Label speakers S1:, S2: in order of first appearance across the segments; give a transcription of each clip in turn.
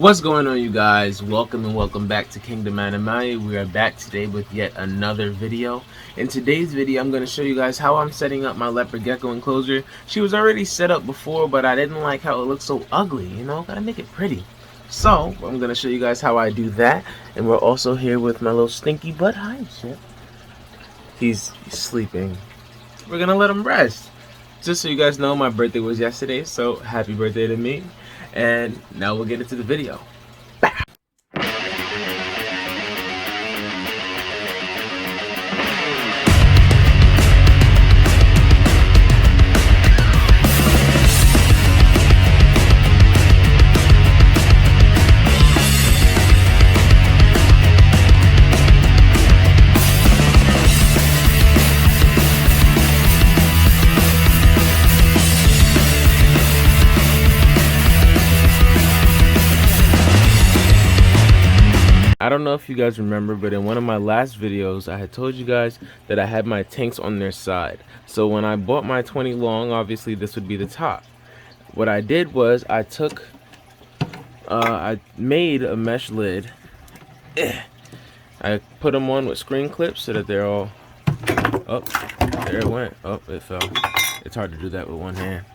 S1: What's going on, you guys? Welcome and welcome back to Kingdom Animalia. We are back today with yet another video. In today's video, I'm going to show you guys how I'm setting up my Leopard Gecko enclosure. She was already set up before, but I didn't like how it looked so ugly, gotta make it pretty. So, I'm going to show you guys how I do that. And we're also here with my little stinky butt. Hi, Chip. He's sleeping. We're going to let him rest. Just so you guys know, my birthday was yesterday, so happy birthday to me. And now we'll get into the video. I don't know if you guys remember, but in one of my last videos, I had told you guys that I had my tanks on their side. So when I bought my 20 long, obviously this would be the top. What I did was I made a mesh lid. I put them on with screen clips so that they're all, oh, there it went. Oh, it fell. It's hard to do that with one hand.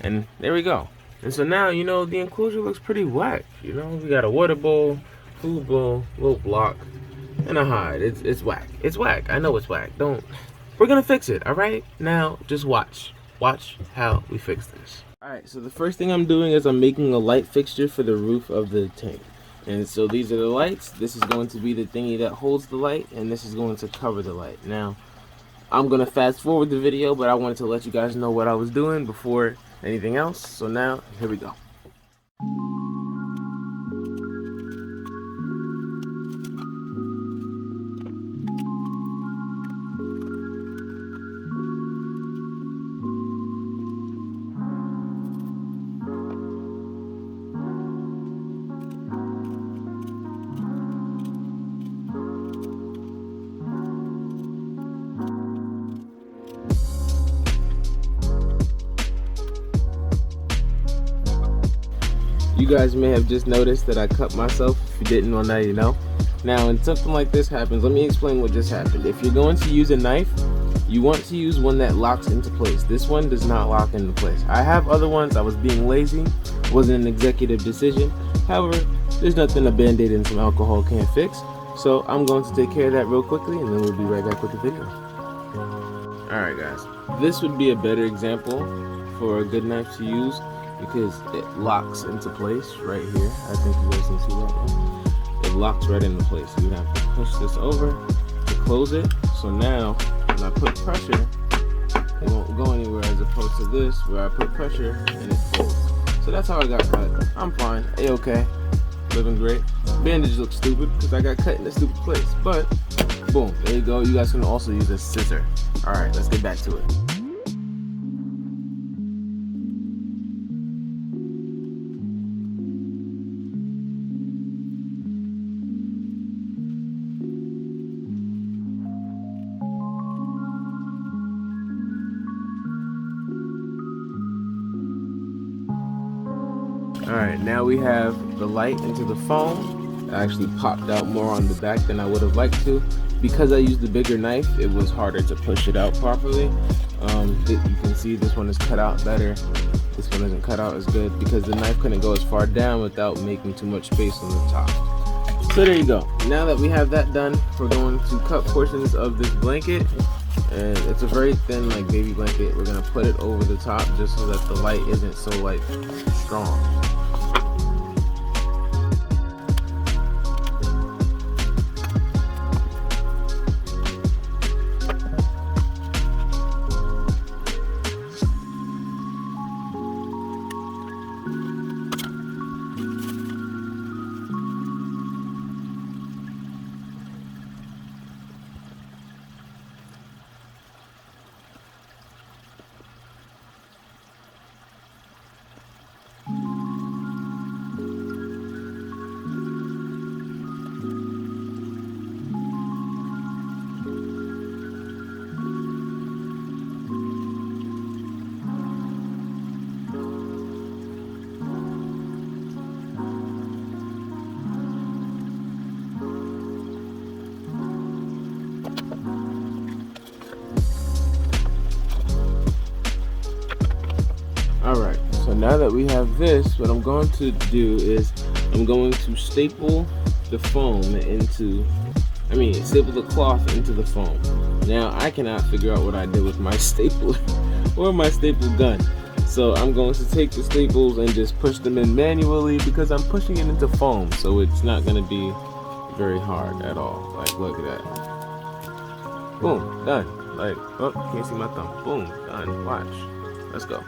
S1: And there we go. And so now, the enclosure looks pretty whack. We got a water bowl, food bowl, little block, and a hide. It's whack. It's whack. I know it's whack. We're gonna fix it, alright? Now, just watch. Watch how we fix this. Alright, so the first thing I'm doing is I'm making a light fixture for the roof of the tank. And so these are the lights. This is going to be the thingy that holds the light, and this is going to cover the light. Now, I'm gonna fast forward the video, but I wanted to let you guys know what I was doing before anything else. So now, here we go. You guys may have just noticed that I cut myself. If you didn't know, now you know. Now, when something like this happens, let me explain what just happened. If you're going to use a knife, you want to use one that locks into place. This one does not lock into place. I have other ones. I was being lazy. It wasn't an executive decision. However, there's nothing a band-aid and some alcohol can't fix. So I'm going to take care of that real quickly, and then we'll be right back with the video. Alright guys, this would be a better example for a good knife to use, because it locks into place right here. I think you guys can see that. It locks right into place. You have to push this over to close it. So now, when I put pressure, it won't go anywhere, as opposed to this, where I put pressure and it folds. So that's how I got cut. I'm fine. A-okay. Living great. Bandage looks stupid because I got cut in a stupid place. But, boom. There you go. You guys can also use a scissor. Alright, let's get back to it. Alright, now we have the light into the foam. It actually popped out more on the back than I would have liked to. Because I used the bigger knife, it was harder to push it out properly. You can see this one is cut out better. This one isn't cut out as good because the knife couldn't go as far down without making too much space on the top. So there you go. Now that we have that done, we're going to cut portions of this blanket. And it's a very thin, like, baby blanket. We're gonna put it over the top just so that the light isn't so, like, strong. now that we have this, what I'm going to do is I'm going to staple the foam staple the cloth into the foam. Now I cannot figure out what I did with my stapler or my staple gun. So I'm going to take the staples and just push them in manually because I'm pushing it into foam, so it's not going to be very hard at all. Like, look at that. Boom, done. Like, oh, can't see my thumb. Boom, done. Watch. Let's go.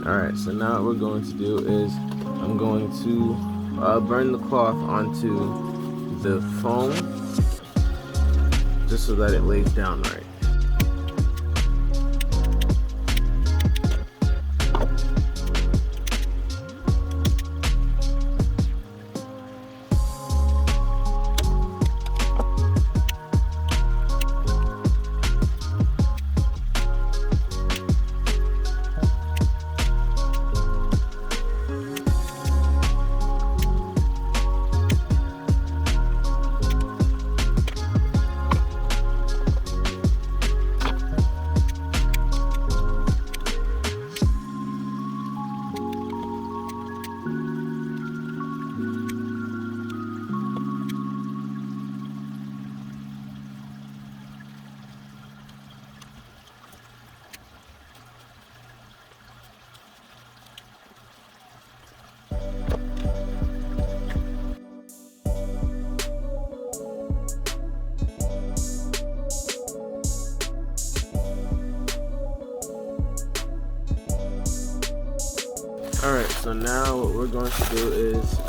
S1: Alright, so now what we're going to do is I'm going to burn the cloth onto the foam just so that it lays down right. Alright, so now what we're going to do is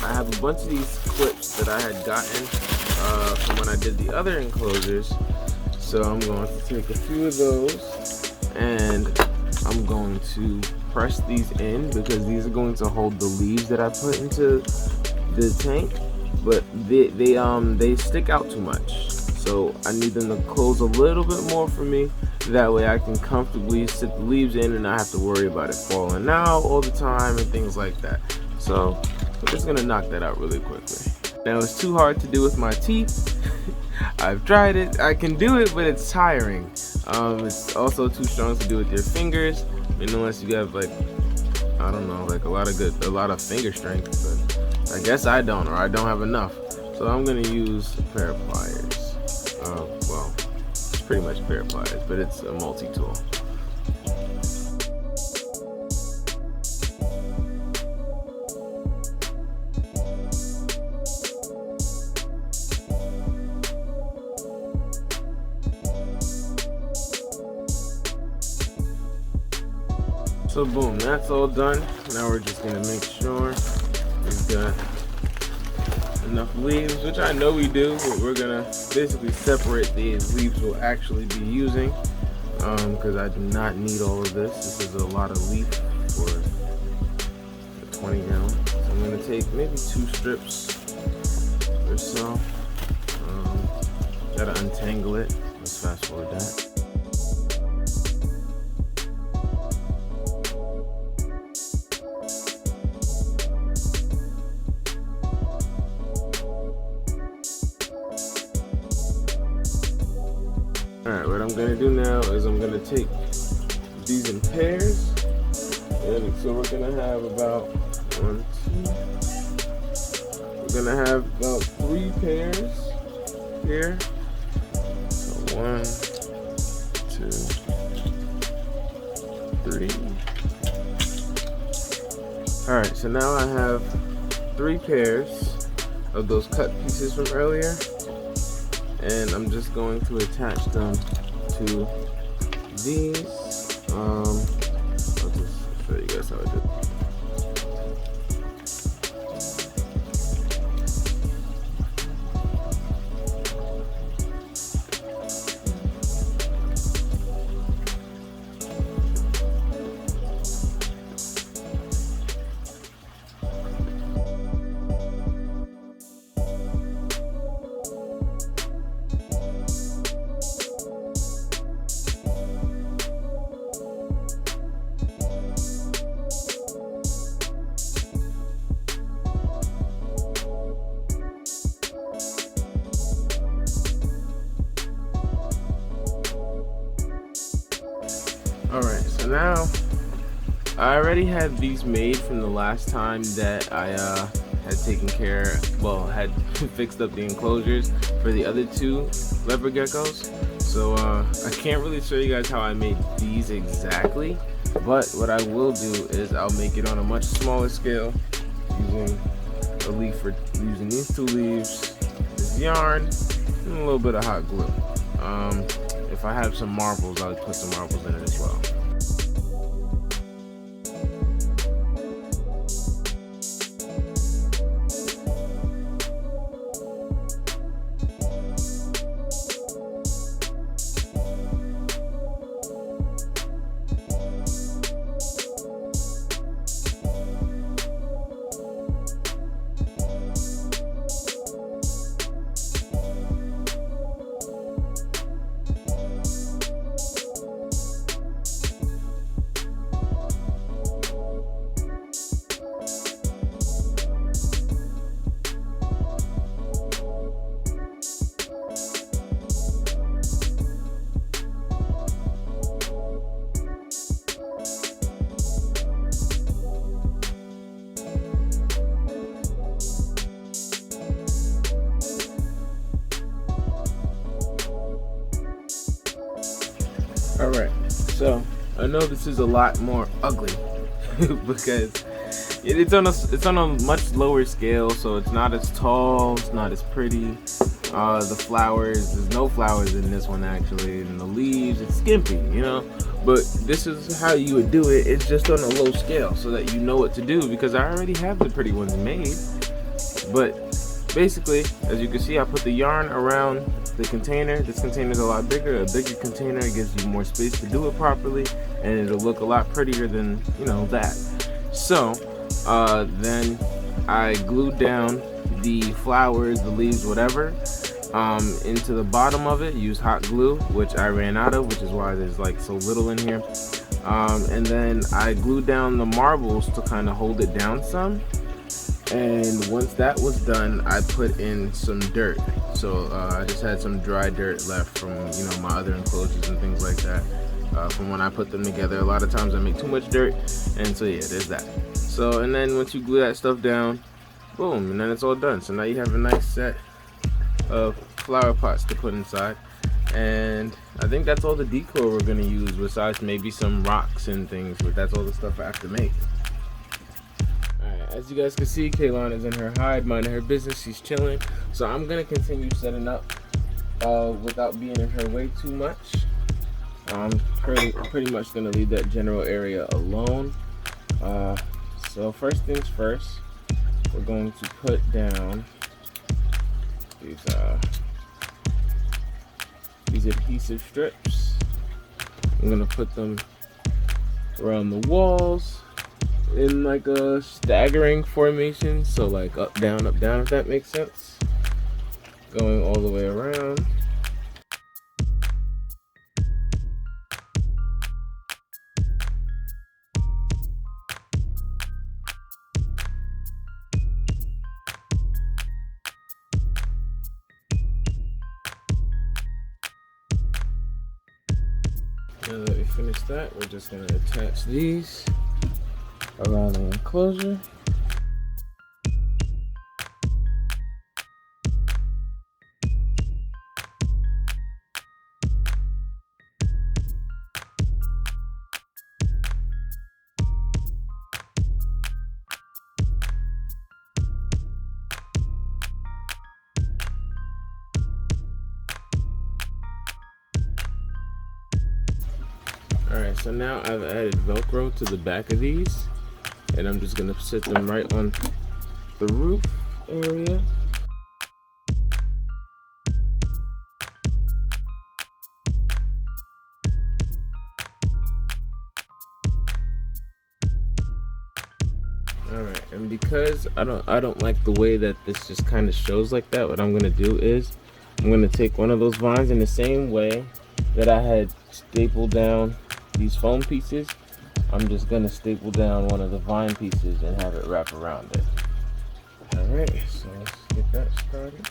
S1: I have a bunch of these clips that I had gotten from when I did the other enclosures. So I'm going to take a few of those and I'm going to press these in because these are going to hold the leaves that I put into the tank, but they stick out too much. So I need them to close a little bit more for me. That way I can comfortably sit the leaves in and not have to worry about it falling out all the time and things like that. So I'm just gonna knock that out really quickly. Now it's too hard to do with my teeth. I've tried it, I can do it, but it's tiring. It's also too strong to do with your fingers. I mean, unless you have like, I don't know, like a lot of finger strength, but I guess I don't, or I don't have enough. So I'm gonna use a pair of pliers. Well, it's pretty much a pair of pliers, but it's a multi-tool. So boom, that's all done. Now we're just gonna make sure we've got enough leaves, which I know we do, but we're gonna basically separate these leaves we'll actually be using, because I do not need all of this. This is a lot of leaf for a 20 gallon. So I'm gonna take maybe 2 strips or so. Gotta untangle it. Let's fast forward that. Alright, what I'm going to do now is I'm going to take these in pairs, and so we're going to have about 1, 2, we're going to have about 3 pairs here, so 1, 2, 3. Alright, so now I have 3 pairs of those cut pieces from earlier. And I'm just going to attach them to these. I'll just show you guys how I do it. Alright, so now I already had these made from the last time that I had taken care, well, had fixed up the enclosures for the other two leopard geckos. So I can't really show you guys how I made these exactly, but what I will do is I'll make it on a much smaller scale using a leaf for using these two leaves, this yarn, and a little bit of hot glue. If I have some marbles, I'll put some marbles in it as well. Alright, so I know this is a lot more ugly because it's on a much lower scale, so it's not as tall, it's not as pretty. The flowers, there's no flowers in this one actually, and the leaves, it's skimpy, you know. But this is how you would do it. It's just on a low scale so that you know what to do, because I already have the pretty ones made. But basically, as you can see, I put the yarn around the container. This container is a lot bigger. A bigger container gives you more space to do it properly, and it'll look a lot prettier than, you know, that. So then I glued down the flowers, the leaves, whatever, into the bottom of it. Use hot glue, which I ran out of, which is why there's like so little in here. And then I glued down the marbles to kind of hold it down some. And once that was done, I put in some dirt. So I just had some dry dirt left from, you know, my other enclosures and things like that, from when I put them together. A lot of times I make too much dirt, and so yeah, there's that. So, and then once you glue that stuff down, boom, and then it's all done. So now you have a nice set of flower pots to put inside. And I think that's all the decor we're gonna use, besides maybe some rocks and things, but that's all the stuff I have to make. As you guys can see, Kaylon is in her hide, minding her business. She's chilling. So I'm gonna continue setting up without being in her way too much. I'm pretty much gonna leave that general area alone. So first things first, we're going to put down these adhesive strips. I'm gonna put them around the walls in like a staggering formation, so like up down, if that makes sense, going all the way around. Now that we finish that, we're just going to attach these around the enclosure. Alright, so now I've added Velcro to the back of these, and I'm just going to sit them right on the roof area. Alright, and because I don't like the way that this just kind of shows like that, what I'm going to do is I'm going to take one of those vines in the same way that I had stapled down these foam pieces. I'm just going to staple down one of the vine pieces and have it wrap around it. Alright, so let's get that started.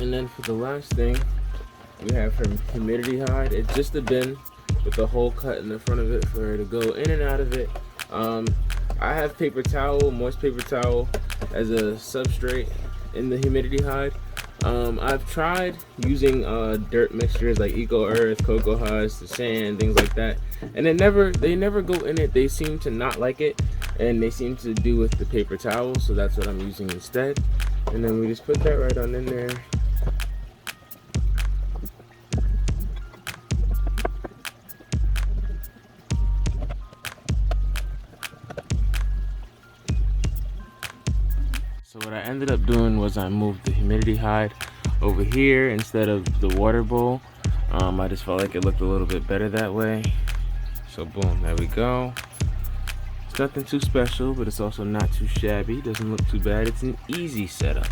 S1: And then for the last thing, we have her humidity hide. It's just a bin with a hole cut in the front of it for her to go in and out of it. I have paper towel, moist paper towel, as a substrate in the humidity hide. I've tried using dirt mixtures like Eco Earth, Cocoa Husk, the sand, things like that, and they never go in it. They seem to not like it, and they seem to do with the paper towel, so that's what I'm using instead. And then we just put that right on in there. So what I ended up doing was I moved the humidity hide over here instead of the water bowl. I just felt like it looked a little bit better that way. So boom, there we go. It's nothing too special, but it's also not too shabby. Doesn't look too bad. It's an easy setup.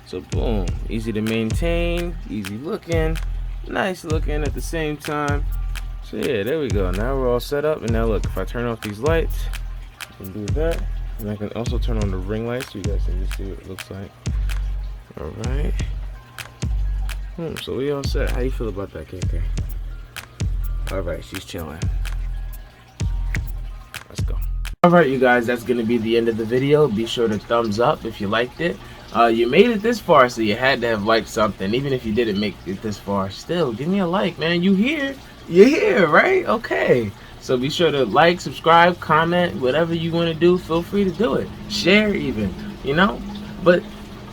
S1: So boom, easy to maintain, easy looking, nice looking at the same time. So yeah, there we go. Now we're all set up. And now look, if I turn off these lights, I can do that. And I can also turn on the ring lights so you guys can just see what it looks like. Alright. So we all set. How you feel about that, KK? Alright, she's chilling. Let's go. Alright, you guys, that's going to be the end of the video. Be sure to thumbs up if you liked it. You made it this far, so you had to have liked something. Even if you didn't make it this far, still, give me a like, man. You here? You're here, right? Okay. So be sure to like, subscribe, comment, whatever you want to do, feel free to do it. Share even, you know? But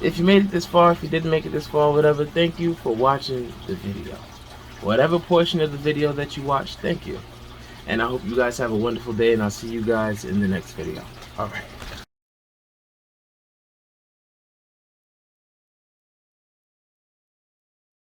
S1: if you made it this far, if you didn't make it this far, whatever, thank you for watching the video. Whatever portion of the video that you watched, thank you. And I hope you guys have a wonderful day, and I'll see you guys in the next video. All right.